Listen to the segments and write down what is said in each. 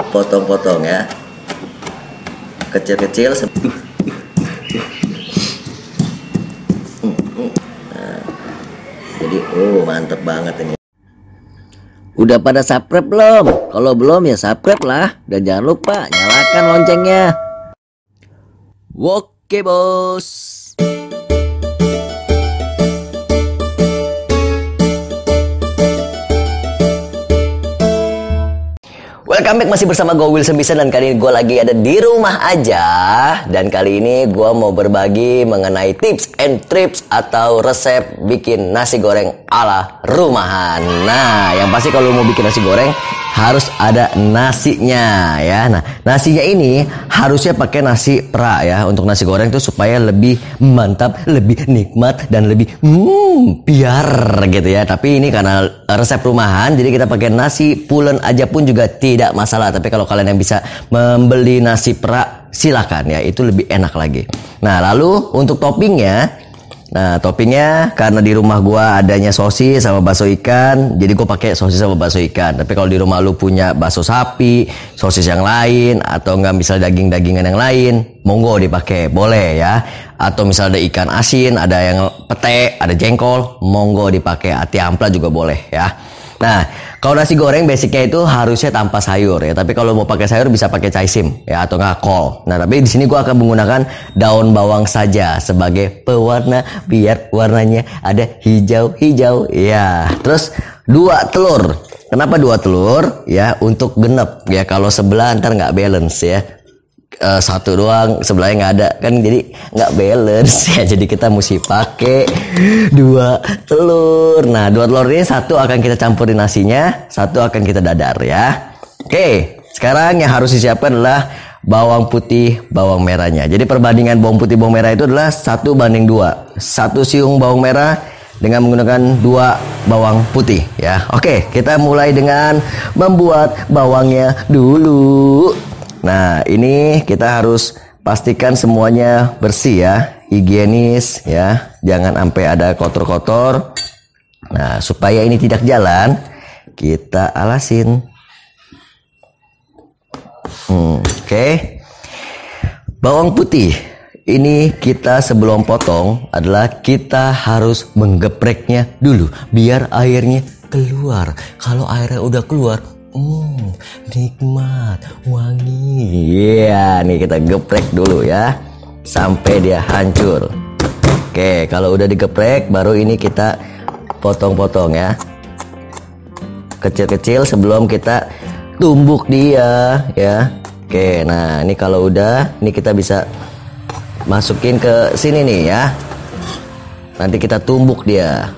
potong-potong ya, kecil-kecil. Nah, jadi mantep banget ini. Udah pada subscribe belum? Kalau belum ya subscribe lah, dan jangan lupa nyalakan loncengnya. Oke bos. Welcome back, masih bersama gue Wilson Bisa, dan kali ini gue lagi ada di rumah aja. Dan kali ini gue mau berbagi mengenai tips and tricks atau resep bikin nasi goreng ala rumahan. Nah, yang pasti kalau mau bikin nasi goreng harus ada nasinya ya. Nah, nasinya ini harusnya pakai nasi pera ya, untuk nasi goreng tuh supaya lebih mantap, lebih nikmat, dan lebih biar gitu ya. Tapi ini karena resep rumahan, jadi kita pakai nasi pulen aja pun juga tidak masalah. Tapi kalau kalian yang bisa membeli nasi pera, silakan ya, itu lebih enak lagi. Nah, lalu untuk toppingnya, karena di rumah gua adanya sosis sama bakso ikan, jadi gua pakai sosis sama bakso ikan. Tapi kalau di rumah lu punya bakso sapi, sosis yang lain, atau enggak misalnya daging-dagingan yang lain, monggo dipakai, boleh ya. Atau misalnya ada ikan asin, ada yang pete, ada jengkol, monggo dipakai. Ati ampla juga boleh ya. Nah, kalau nasi goreng basicnya itu harusnya tanpa sayur ya. Tapi kalau mau pakai sayur bisa pakai caisim ya, atau nggak kol. Nah, tapi di sini gua akan menggunakan daun bawang saja sebagai pewarna, biar warnanya ada hijau-hijau ya. Terus 2 telur. Kenapa 2 telur? Ya, untuk genep ya. Kalau sebelah ntar nggak balance ya. 1 doang, sebelahnya nggak ada kan, jadi nggak balance ya. Jadi kita mesti pakai 2 telur. Nah, 2 telur ini 1 akan kita campurin nasinya, 1 akan kita dadar ya. Oke, sekarang yang harus disiapkan adalah bawang putih, bawang merahnya. Jadi perbandingan bawang putih, bawang merah itu adalah 1:2. 1 siung bawang merah dengan menggunakan 2 bawang putih ya. Oke, kita mulai dengan membuat bawangnya dulu. Nah, ini kita harus pastikan semuanya bersih ya, higienis ya, jangan sampai ada kotor-kotor. Nah, supaya ini tidak jalan, kita alasin. Oke. Bawang putih ini kita sebelum potong adalah kita harus menggepreknya dulu biar airnya keluar. Kalau airnya udah keluar, nikmat, wangi. Iya, nih kita geprek dulu ya sampai dia hancur. Oke, kalau udah digeprek baru ini kita potong-potong ya, kecil-kecil sebelum kita tumbuk dia ya. Oke, nah ini kalau udah, ini kita bisa masukin ke sini nih ya. Nanti kita tumbuk dia.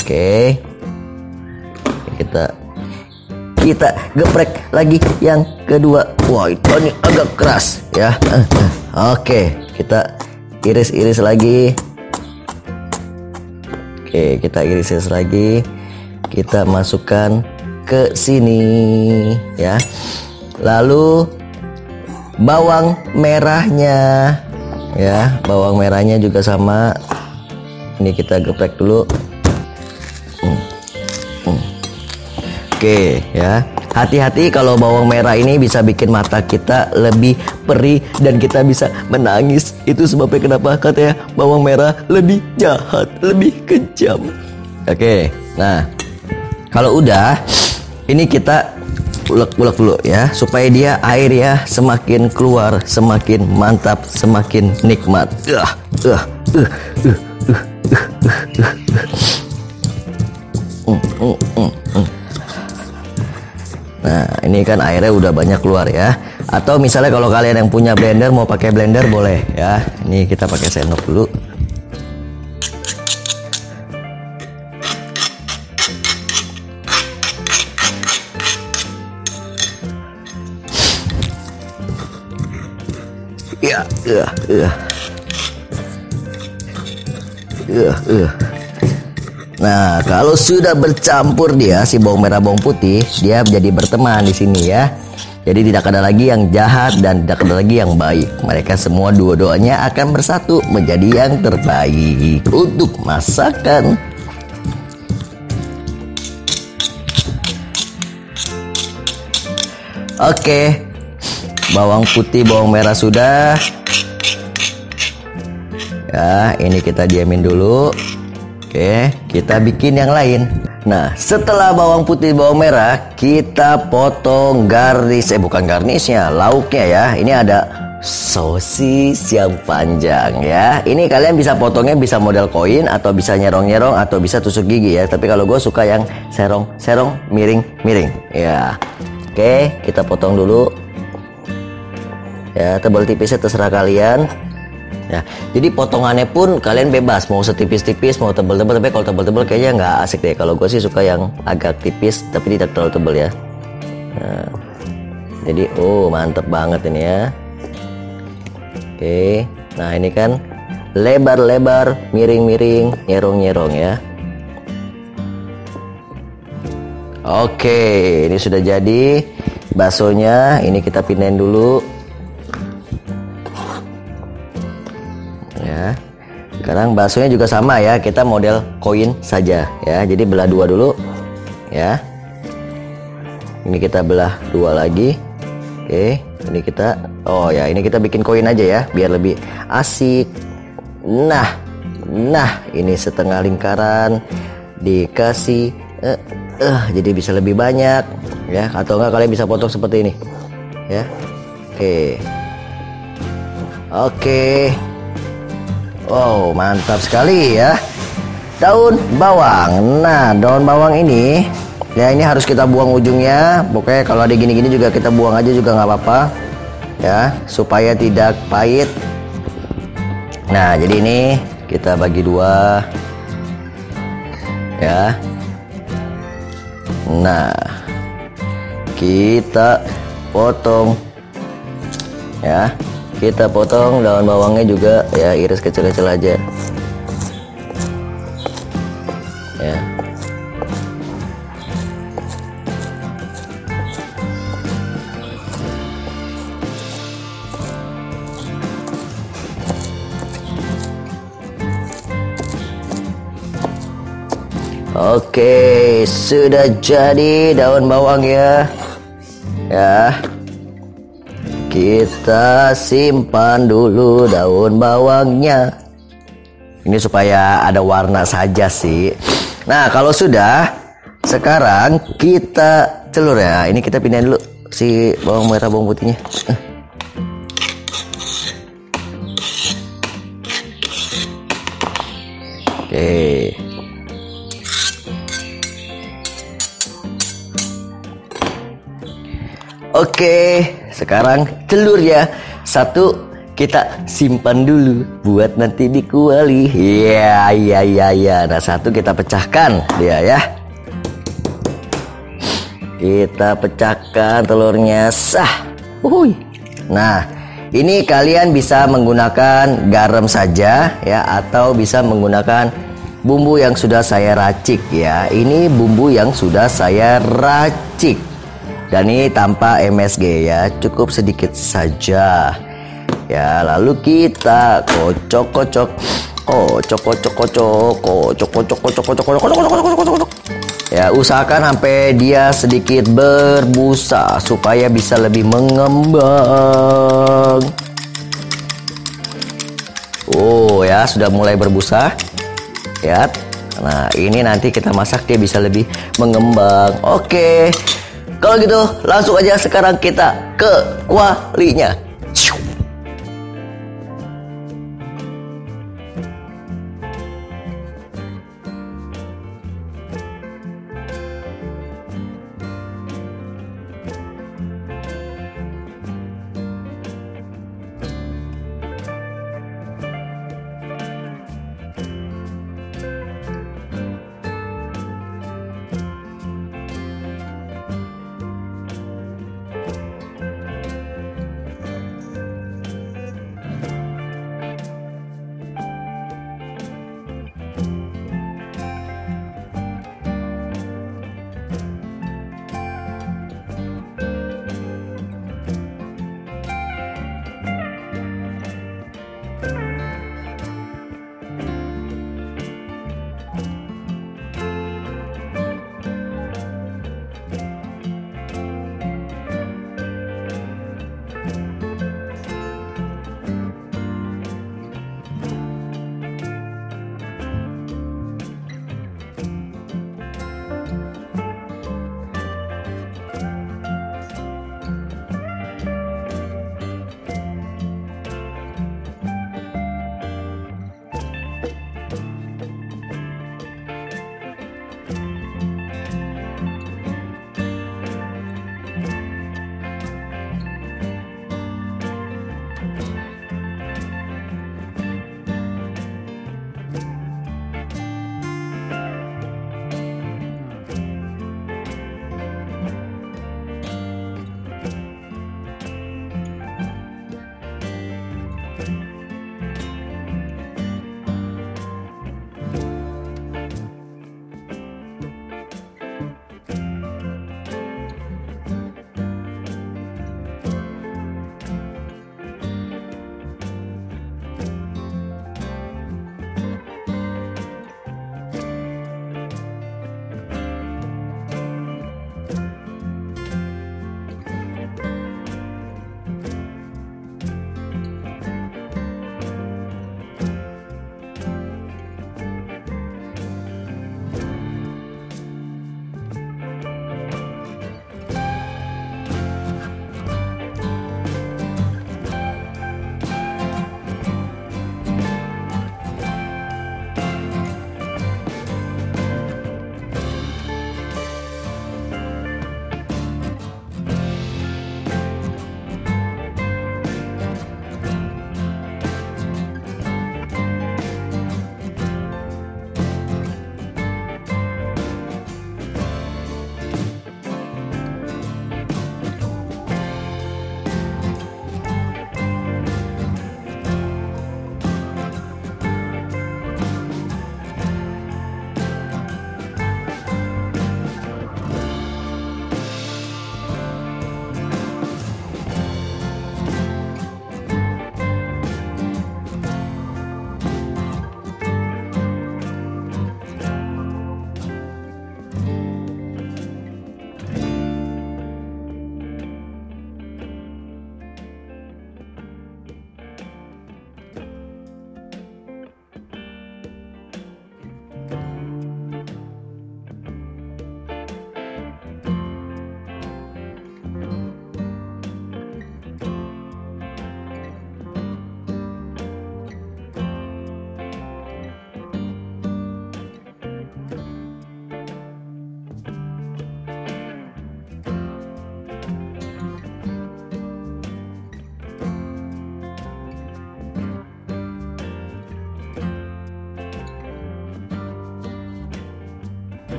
Oke, kita geprek lagi yang kedua. Wah, ini agak keras ya. Oke, kita iris-iris lagi. Oke, kita iris-iris lagi. Kita masukkan ke sini ya. Lalu bawang merahnya ya, bawang merahnya juga sama. Ini kita geprek dulu. Oke ya, hati-hati kalau bawang merah ini bisa bikin mata kita lebih perih dan kita bisa menangis. Itu sebabnya kenapa katanya bawang merah lebih jahat, lebih kejam. Oke, nah kalau udah, ini kita ulek-ulek dulu ya, supaya dia air ya semakin keluar, semakin mantap, semakin nikmat. Nah, ini kan airnya udah banyak keluar ya. Atau misalnya kalau kalian yang punya blender, mau pakai blender boleh ya. Ini kita pakai sendok dulu. Nah, kalau sudah bercampur dia si bawang merah bawang putih, dia menjadi berteman di sini ya. Jadi tidak ada lagi yang jahat dan tidak ada lagi yang baik. Mereka semua dua-duanya akan bersatu menjadi yang terbaik untuk masakan. Oke, bawang putih, bawang merah sudah. Ya, ini kita diamin dulu. Oke, kita bikin yang lain. Nah, setelah bawang putih, bawang merah, kita potong garis, bukan garnisnya, lauknya ya. Ini ada sosis yang panjang ya. Ini kalian bisa potongnya bisa model koin atau bisa nyerong-nyerong atau bisa tusuk gigi ya. Tapi kalau gue suka yang serong-serong, miring-miring ya. Oke, kita potong dulu. Ya, tebal tipisnya terserah kalian. Ya, jadi potongannya pun kalian bebas mau setipis-tipis mau tebel-tebel, tapi kalau tebel-tebel kayaknya nggak asik deh. Kalau gue sih suka yang agak tipis tapi tidak terlalu tebel ya. Nah, jadi mantep banget ini ya. Oke, nah ini kan lebar-lebar, miring-miring, nyerong-nyerong ya. Oke, ini sudah jadi baksonya. Ini kita pindahin dulu. Ya, sekarang baksonya juga sama ya, kita model koin saja ya. Jadi belah dua dulu ya. Ini kita belah dua lagi. Oke, ini kita ini kita bikin koin aja ya biar lebih asik. Nah ini setengah lingkaran dikasih jadi bisa lebih banyak ya, atau enggak kalian bisa potong seperti ini ya. Oke. Wow, mantap sekali ya. Daun bawang. Nah, daun bawang ini ya, ini harus kita buang ujungnya. Pokoknya kalau ada gini-gini juga kita buang aja juga nggak apa-apa ya, supaya tidak pahit. Nah, jadi ini kita bagi dua ya. Nah, kita potong ya. Kita potong daun bawangnya juga ya, iris kecil-kecil aja ya. Oke, sudah jadi daun bawang ya. Kita simpan dulu daun bawangnya. Ini supaya ada warna saja sih. Nah, kalau sudah, sekarang kita telur ya. Ini kita pindahin dulu si bawang merah bawang putihnya. Oke. Oke, sekarang telur ya. Satu kita simpan dulu buat nanti di kuali. Iya. Nah, satu kita pecahkan dia ya. Kita pecahkan telurnya. Sah. Nah, ini kalian bisa menggunakan garam saja ya, atau bisa menggunakan bumbu yang sudah saya racik ya. Ini bumbu yang sudah saya racik. Dan ini tanpa MSG ya, cukup sedikit saja ya. Lalu kita kocok-kocok ya. Usahakan sampai dia sedikit berbusa supaya bisa lebih mengembang. Ya, sudah mulai berbusa ya. Nah, ini nanti kita masak dia bisa lebih mengembang. Oke. Kalau gitu langsung aja sekarang kita ke kualinya.